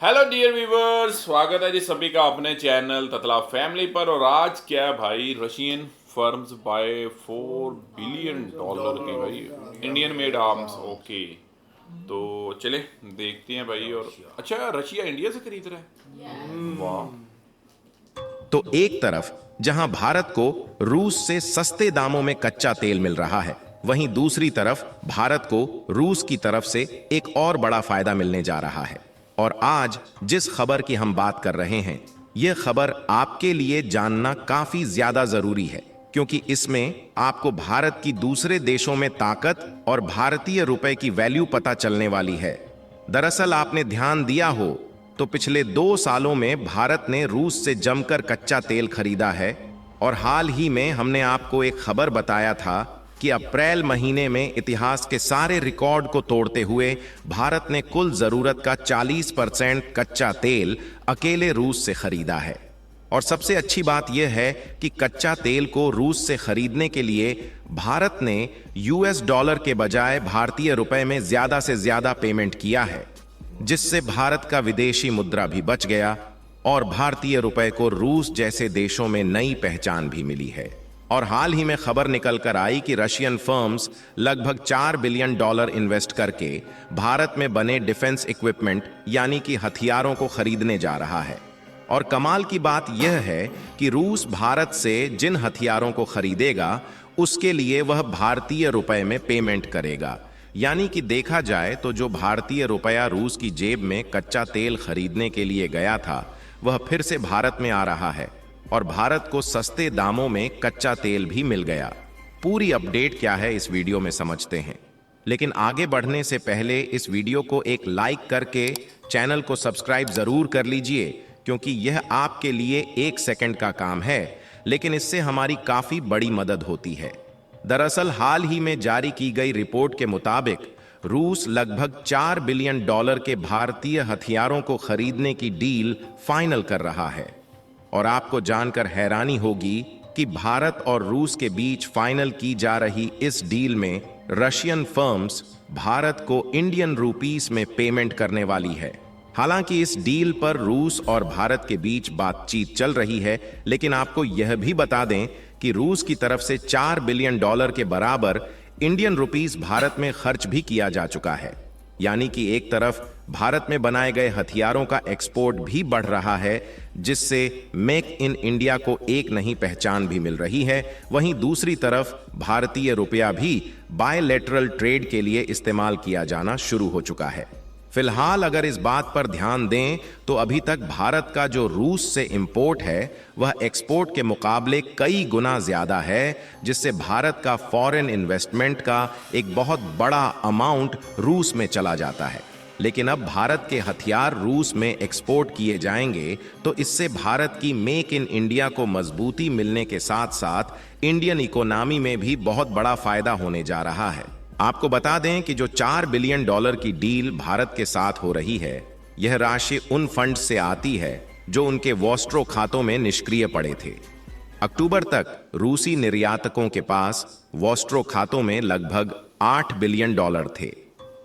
Hello dear viewers, स्वागत है जी सभी का अपने चैनल ततला फैमिली पर। और आज क्या है भाई, रशियन फर्म्स बाय $4 बिलियन की भाई इंडियन मेड आर्म्स। ओके, तो चले देखते हैं भाई। और अच्छा, रशिया इंडिया से खरीद रहा है, वाह। तो एक तरफ जहां भारत को रूस से सस्ते दामों में कच्चा तेल मिल रहा है, वहीं दूसरी तरफ भारत को रूस की तरफ से एक और बड़ा फायदा मिलने जा रहा है। और आज जिस खबर की हम बात कर रहे हैं, यह खबर आपके लिए जानना काफी ज्यादा जरूरी है, क्योंकि इसमें आपको भारत की दूसरे देशों में ताकत और भारतीय रुपए की वैल्यू पता चलने वाली है। दरअसल आपने ध्यान दिया हो तो पिछले 2 सालों में भारत ने रूस से जमकर कच्चा तेल खरीदा है। और हाल ही में हमने आपको एक खबर बताया था कि अप्रैल महीने में इतिहास के सारे रिकॉर्ड को तोड़ते हुए भारत ने कुल जरूरत का 40% कच्चा तेल अकेले रूस से खरीदा है। और सबसे अच्छी बात यह है कि कच्चा तेल को रूस से खरीदने के लिए भारत ने यूएस डॉलर के बजाय भारतीय रुपए में ज्यादा से ज्यादा पेमेंट किया है, जिससे भारत का विदेशी मुद्रा भी बच गया और भारतीय रुपए को रूस जैसे देशों में नई पहचान भी मिली है। और हाल ही में खबर निकल कर आई कि रशियन फर्म्स लगभग $4 बिलियन इन्वेस्ट करके भारत में बने डिफेंस इक्विपमेंट यानी कि हथियारों को खरीदने जा रहा है। और कमाल की बात यह है कि रूस भारत से जिन हथियारों को खरीदेगा उसके लिए वह भारतीय रुपए में पेमेंट करेगा। यानी कि देखा जाए तो जो भारतीय रुपया रूस की जेब में कच्चा तेल खरीदने के लिए गया था, वह फिर से भारत में आ रहा है और भारत को सस्ते दामों में कच्चा तेल भी मिल गया। पूरी अपडेट क्या है इस वीडियो में समझते हैं, लेकिन आगे बढ़ने से पहले इस वीडियो को एक लाइक करके चैनल को सब्सक्राइब जरूर कर लीजिए, क्योंकि यह आपके लिए 1 सेकंड का काम है, लेकिन इससे हमारी काफी बड़ी मदद होती है। दरअसल हाल ही में जारी की गई रिपोर्ट के मुताबिक रूस लगभग $4 बिलियन के भारतीय हथियारों को खरीदने की डील फाइनल कर रहा है। और आपको जानकर हैरानी होगी कि भारत और रूस के बीच फाइनल की जा रही इस डील में रशियन फर्म्स भारत को इंडियन रुपीस में पेमेंट करने वाली है। हालांकि इस डील पर रूस और भारत के बीच बातचीत चल रही है, लेकिन आपको यह भी बता दें कि रूस की तरफ से $4 बिलियन के बराबर इंडियन रुपीस भारत में खर्च भी किया जा चुका है। यानी कि एक तरफ भारत में बनाए गए हथियारों का एक्सपोर्ट भी बढ़ रहा है, जिससे मेक इन इंडिया को एक नई पहचान भी मिल रही है। वहीं दूसरी तरफ भारतीय रुपया भी बायलैटरल ट्रेड के लिए इस्तेमाल किया जाना शुरू हो चुका है। फिलहाल अगर इस बात पर ध्यान दें तो अभी तक भारत का जो रूस से इंपोर्ट है वह एक्सपोर्ट के मुकाबले कई गुना ज्यादा है, जिससे भारत का फॉरेन इन्वेस्टमेंट का एक बहुत बड़ा अमाउंट रूस में चला जाता है। लेकिन अब भारत के हथियार रूस में एक्सपोर्ट किए जाएंगे तो इससे भारत की मेक इन इंडिया को मजबूती मिलने के साथ साथ इंडियन इकोनॉमी में भी बहुत बड़ा फायदा होने जा रहा है। आपको बता दें कि जो $4 बिलियन की डील भारत के साथ हो रही है, यह राशि उन फंड से आती है जो उनके वॉस्ट्रो खातों में निष्क्रिय पड़े थे। अक्टूबर तक रूसी निर्यातकों के पास वॉस्ट्रो खातों में लगभग $8 बिलियन थे।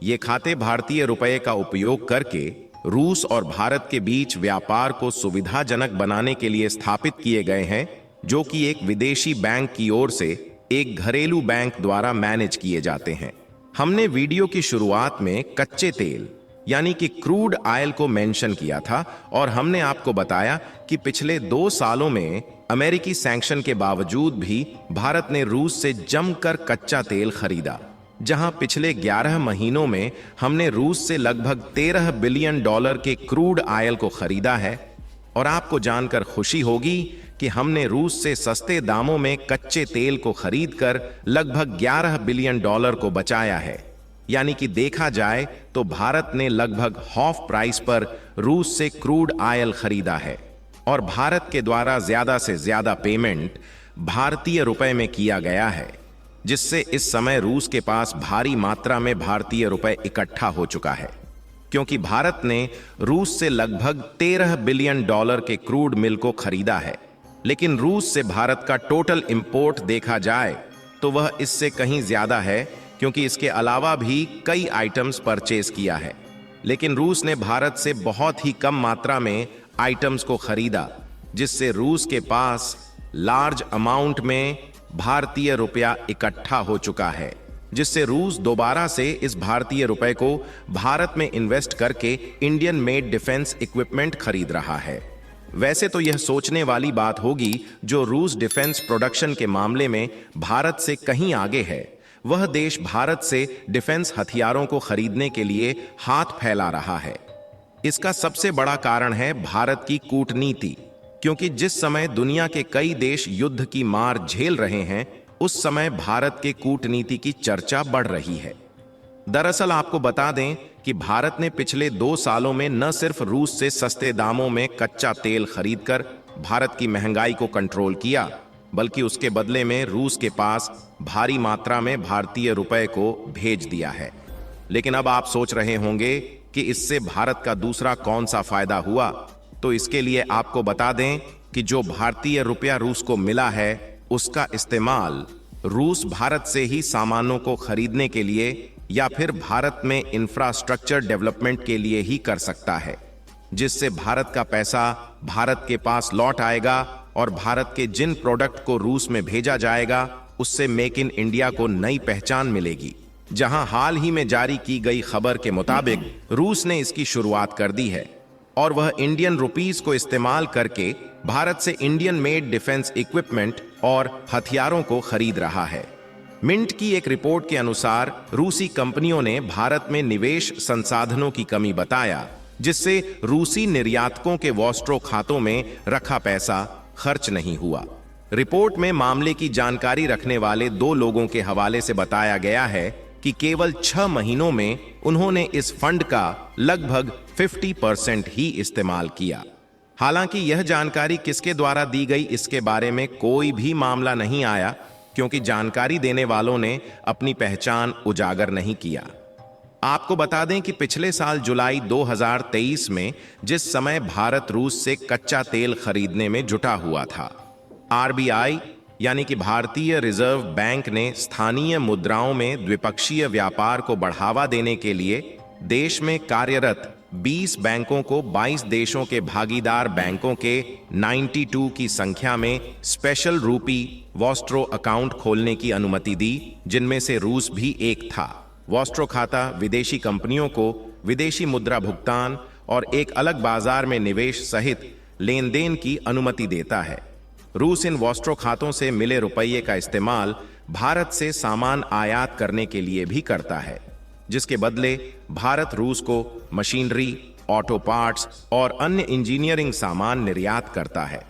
ये खाते भारतीय रुपए का उपयोग करके रूस और भारत के बीच व्यापार को सुविधाजनक बनाने के लिए स्थापित किए गए हैं, जो कि एक विदेशी बैंक की ओर से एक घरेलू बैंक द्वारा मैनेज किए जाते हैं। हमने वीडियो की शुरुआत में कच्चे तेल यानी कि क्रूड ऑयल को मेंशन किया था और हमने आपको बताया कि पिछले 2 सालों में अमेरिकी सैंक्शन के बावजूद भी भारत ने रूस से जमकर कच्चा तेल खरीदा, जहां पिछले 11 महीनों में हमने रूस से लगभग $13 बिलियन के क्रूड ऑयल को खरीदा है। और आपको जानकर खुशी होगी कि हमने रूस से सस्ते दामों में कच्चे तेल को खरीदकर लगभग $11 बिलियन को बचाया है। यानी कि देखा जाए तो भारत ने लगभग हाफ प्राइस पर रूस से क्रूड ऑयल खरीदा है और भारत के द्वारा ज्यादा से ज्यादा पेमेंट भारतीय रुपए में किया गया है, जिससे इस समय रूस के पास भारी मात्रा में भारतीय रुपए इकट्ठा हो चुका है, क्योंकि भारत ने रूस से लगभग $13 बिलियन के क्रूड मिल को खरीदा है। लेकिन रूस से भारत का टोटल इंपोर्ट देखा जाए तो वह इससे कहीं ज्यादा है, क्योंकि इसके अलावा भी कई आइटम्स परचेज किया है। लेकिन रूस ने भारत से बहुत ही कम मात्रा में आइटम्स को खरीदा, जिससे रूस के पास लार्ज अमाउंट में भारतीय रुपया इकट्ठा हो चुका है, जिससे रूस दोबारा से इस भारतीय रुपए को भारत में इन्वेस्ट करके इंडियन मेड डिफेंस इक्विपमेंट खरीद रहा है। वैसे तो यह सोचने वाली बात होगी, जो रूस डिफेंस प्रोडक्शन के मामले में भारत से कहीं आगे है, वह देश भारत से डिफेंस हथियारों को खरीदने के लिए हाथ फैला रहा है। इसका सबसे बड़ा कारण है भारत की कूटनीति, क्योंकि जिस समय दुनिया के कई देश युद्ध की मार झेल रहे हैं, उस समय भारत के कूटनीति की चर्चा बढ़ रही है। दरअसल आपको बता दें कि भारत ने पिछले 2 सालों में न सिर्फ रूस से सस्ते दामों में कच्चा तेल खरीदकर भारत की महंगाई को कंट्रोल किया, बल्कि उसके बदले में रूस के पास भारी मात्रा में भारतीय रुपए को भेज दिया है। लेकिन अब आप सोच रहे होंगे कि इससे भारत का दूसरा कौन सा फायदा हुआ, तो इसके लिए आपको बता दें कि जो भारतीय रुपया रूस को मिला है, उसका इस्तेमाल रूस भारत से ही सामानों को खरीदने के लिए या फिर भारत में इंफ्रास्ट्रक्चर डेवलपमेंट के लिए ही कर सकता है, जिससे भारत का पैसा भारत के पास लौट आएगा और भारत के जिन प्रोडक्ट को रूस में भेजा जाएगा, उससे मेक इन इंडिया को नई पहचान मिलेगी। जहां हाल ही में जारी की गई खबर के मुताबिक रूस ने इसकी शुरुआत कर दी है और वह इंडियन रुपीस को इस्तेमाल करके भारत से इंडियन मेड डिफेंस इक्विपमेंट और हथियारों को खरीद रहा है। मिंट की एक रिपोर्ट के अनुसार रूसी कंपनियों ने भारत में निवेश संसाधनों की कमी बताया, जिससे रूसी निर्यातकों के वॉस्ट्रो खातों में रखा पैसा खर्च नहीं हुआ। रिपोर्ट में मामले की जानकारी रखने वाले 2 लोगों के हवाले से बताया गया है कि केवल 6 महीनों में उन्होंने इस फंड का लगभग 50% ही इस्तेमाल किया। हालांकि यह जानकारी किसके द्वारा दी गई, इसके बारे में कोई भी मामला नहीं आया, क्योंकि जानकारी देने वालों ने अपनी पहचान उजागर नहीं किया। आपको बता दें कि पिछले साल जुलाई 2023 में जिस समय भारत रूस से कच्चा तेल खरीदने में जुटा हुआ था, आरबीआई यानी कि भारतीय रिजर्व बैंक ने स्थानीय मुद्राओं में द्विपक्षीय व्यापार को बढ़ावा देने के लिए देश में कार्यरत 20 बैंकों को 22 देशों के भागीदार बैंकों के 92 की संख्या में स्पेशल रूपी वॉस्ट्रो अकाउंट खोलने की अनुमति दी, जिनमें से रूस भी एक था। वॉस्ट्रो खाता विदेशी कंपनियों को विदेशी मुद्रा भुगतान और एक अलग बाजार में निवेश सहित लेन देन की अनुमति देता है। रूस इन वॉस्ट्रो खातों से मिले रुपये का इस्तेमाल भारत से सामान आयात करने के लिए भी करता है, जिसके बदले भारत रूस को मशीनरी, ऑटो पार्ट्स और अन्य इंजीनियरिंग सामान निर्यात करता है।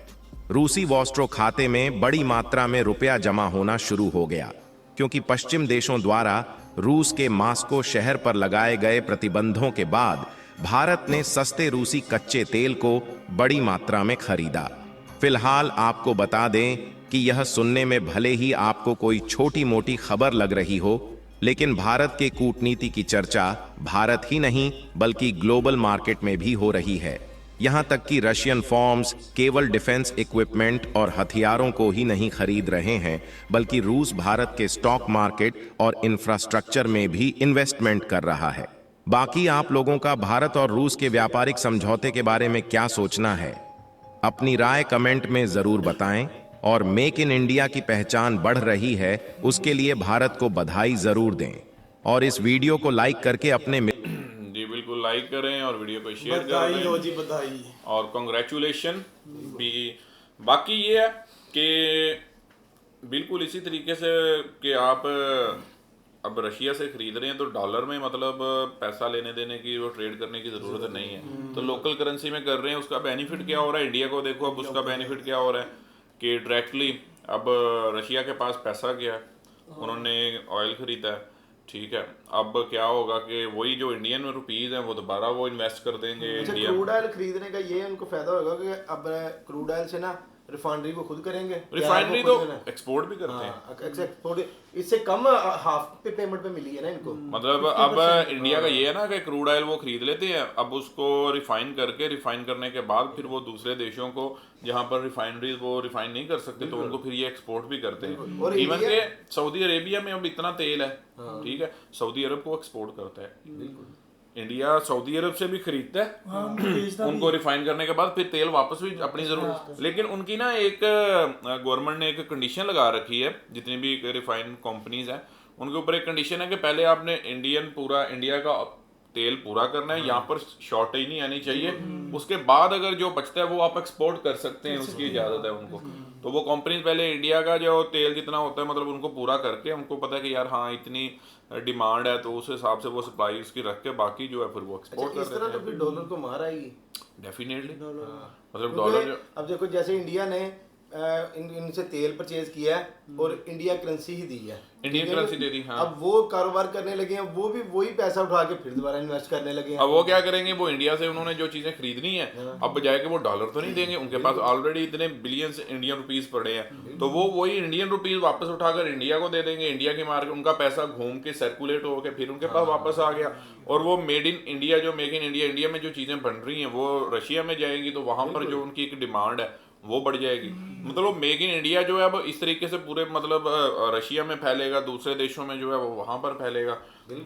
रूसी वॉस्ट्रो खाते में बड़ी मात्रा में रुपया जमा होना शुरू हो गया, क्योंकि पश्चिम देशों द्वारा रूस के मास्को शहर पर लगाए गए प्रतिबंधों के बाद भारत ने सस्ते रूसी कच्चे तेल को बड़ी मात्रा में खरीदा। फिलहाल आपको बता दें कि यह सुनने में भले ही आपको कोई छोटी मोटी खबर लग रही हो, लेकिन भारत के कूटनीति की चर्चा भारत ही नहीं बल्कि ग्लोबल मार्केट में भी हो रही है। यहां तक कि रशियन फर्म्स केवल डिफेंस इक्विपमेंट और हथियारों को ही नहीं खरीद रहे हैं, बल्कि रूस भारत के स्टॉक मार्केट और इंफ्रास्ट्रक्चर में भी इन्वेस्टमेंट कर रहा है। बाकी आप लोगों का भारत और रूस के व्यापारिक समझौते के बारे में क्या सोचना है? अपनी राय कमेंट में जरूर बताएं और मेक इन इंडिया की पहचान बढ़ रही है, उसके लिए भारत को बधाई जरूर दें और इस वीडियो को लाइक करके अपने जी बिल्कुल लाइक करें और वीडियो को शेयर बधाई हो करें जी, बधाई और कॉन्ग्रेचुलेशन भी। बाकी ये है कि बिल्कुल इसी तरीके से कि आप अब रशिया से खरीद रहे हैं तो डॉलर में मतलब पैसा लेने देने की, वो ट्रेड करने की ज़रूरत नहीं है, तो लोकल करेंसी में कर रहे हैं। उसका बेनिफिट क्या हो रहा है? इंडिया को देखो अब उसका बेनिफिट क्या हो रहा है कि डायरेक्टली अब रशिया के पास पैसा गया है, उन्होंने ऑयल खरीदा है, ठीक है। अब क्या होगा कि वही जो इंडियन रुपीज़ हैं वो दोबारा वो इन्वेस्ट कर देंगे इंडिया। क्रूड ऑयल खरीदने का ये उनको फायदा होगा कि अब क्रूड ऑयल से ना रिफाइनरी वो खुद करेंगे, रिफाइनरी तो एक्सपोर्ट भी करते हैं, एक्सपोर्ट इससे कम हाफ पे पेमेंट पे मिली है ना इनको। मतलब अब इंडिया का ये है ना कि क्रूड ऑयल वो खरीद लेते हैं, अब उसको रिफाइन करने के बाद फिर वो दूसरे देशों को जहाँ पर रिफाइनरीज वो रिफाइन नहीं कर सकते तो उनको फिर ये एक्सपोर्ट भी करते हैं। इवन के सऊदी अरेबिया में अब इतना तेल है, ठीक है, सऊदी अरब को एक्सपोर्ट करता है। इंडिया सऊदी अरब से भी खरीदता है हाँ भेजता भी उनको रिफाइन करने के बाद फिर तेल वापस भी अपनी जरूरत, लेकिन उनकी ना एक गवर्नमेंट ने एक कंडीशन लगा रखी है, जितनी भी रिफाइन कंपनीज हैं उनके ऊपर एक कंडीशन है कि पहले आपने इंडिया का तेल पूरा करना है, यहाँ पर शॉर्टेज नहीं आनी चाहिए, उसके बाद अगर जो बचता है वो आप एक्सपोर्ट कर सकते हैं, उसकी इजाज़त है उनको। तो वो कंपनीज पहले इंडिया का जो तेल जितना होता है मतलब उनको पूरा करके, उनको पता है कि यार हाँ इतनी डिमांड है तो उस हिसाब से वो सप्लाई उसकी रख के बाकी जो है फिर वो एक्सपोर्ट अच्छा, कर इस तरह देते तो हैं। फिर डॉलर को मार आएगी डेफिनेटली मतलब क्योंकि डॉलर अब देखो जैसे इंडिया ने इनसे तेल परचेज किया है और इंडिया करेंसी ही दी है, इंडियन ठीक है? करेंसी दे दी, हाँ। अब वो कारोबार करने लगे हैं, वो भी वही पैसा उठा के फिर दोबारा इन्वेस्ट करने लगे हैं। अब वो क्या करेंगे, वो इंडिया से उन्होंने जो चीजें खरीदनी है अब बजाय के वो डॉलर तो नहीं देंगे, उनके पास ऑलरेडी इतने बिलियंस इंडियन रुपीस पड़े हैं, तो वो वही इंडियन रुपीस वापस उठाकर इंडिया को दे देंगे, इंडिया की मार्केट उनका पैसा घूम के सर्कुलेट होकर फिर उनके पास वापस आ गया, और वो मेड इन इंडिया जो मेक इन इंडिया में जो चीजें बन रही हैं वो रशिया में जाएंगी, तो वहां पर जो उनकी एक डिमांड है वो बढ़ जाएगी। मतलब मेक इन इंडिया जो है अब इस तरीके से पूरे मतलब रशिया में फैलेगा, दूसरे देशों में जो है वो वहां पर फैलेगा,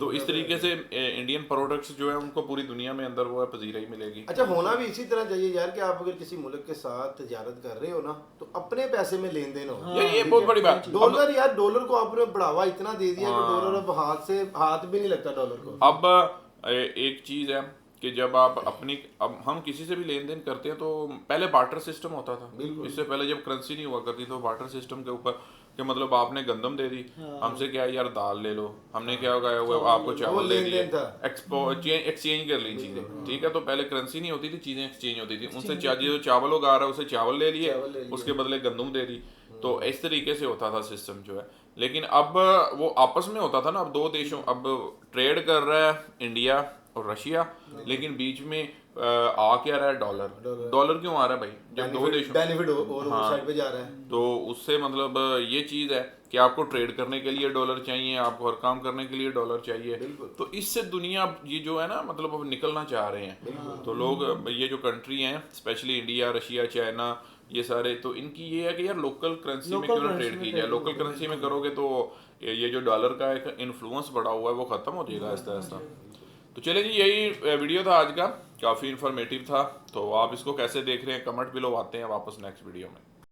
तो इस तरीके से इंडियन प्रोडक्ट्स जो है उनको पूरी दुनिया में अंदर वो है पजीराई मिलेगी। अच्छा, होना भी इसी तरह चाहिए यार कि आप अगर किसी मुल्क के साथ तजारत कर रहे हो ना तो अपने पैसे में लेन देन हो। यार ये बहुत बड़ी बात। डॉलर यार, डॉलर को आपने बढ़ावा इतना दे दिया कि डॉलर अब हाथ भी नहीं लगता डॉलर को। अब एक चीज है कि जब आप अब हम किसी से भी लेन देन करते हैं तो पहले बार्टर सिस्टम होता था, इससे पहले जब करेंसी नहीं हुआ करती तो बार्टर सिस्टम के ऊपर कि मतलब आपने गंदम दे दी, हमसे क्या है यार दाल ले लो, हमने क्या उगाया हुआ है आपको चावल दे दिए, एक्सचेंज कर ली चीजें, ठीक है। तो पहले करेंसी नहीं होती थी, चीजें एक्सचेंज होती थी, उनसे जो चावल उगा रहा है उसे चावल ले लिए, उसके बदले गंदम दे दी, तो इस तरीके से होता था सिस्टम जो है। लेकिन अब वो आपस में होता था ना, अब दो देशों, अब ट्रेड कर रहा है इंडिया और रशिया, लेकिन बीच में आ क्या रहा है डॉलर क्यों आ रहा है भाई, जब दो देशों बेनिफिट और साइड पे जा रहा है, तो उससे मतलब ये चीज है कि आपको ट्रेड करने के लिए डॉलर चाहिए, आपको हर काम करने के लिए डॉलर चाहिए, तो इससे दुनिया ये जो है ना मतलब अब निकलना चाह रहे हैं, तो लोग ये जो कंट्री हैं स्पेशली इंडिया, रशिया, चाइना, ये सारे, तो इनकी ये है कि यार लोकल करेंसी में क्यों ना ट्रेड की जाए, लोकल करेंसी में करोगे तो ये जो डॉलर का एक इन्फ्लुएंस बढ़ा हुआ है वो खत्म हो जाएगा आहिस्ता आहिस्ता। तो चले जी, यही वीडियो था आज का, काफ़ी इन्फॉर्मेटिव था, तो आप इसको कैसे देख रहे हैं कमेंट बिलो, आते हैं वापस नेक्स्ट वीडियो में।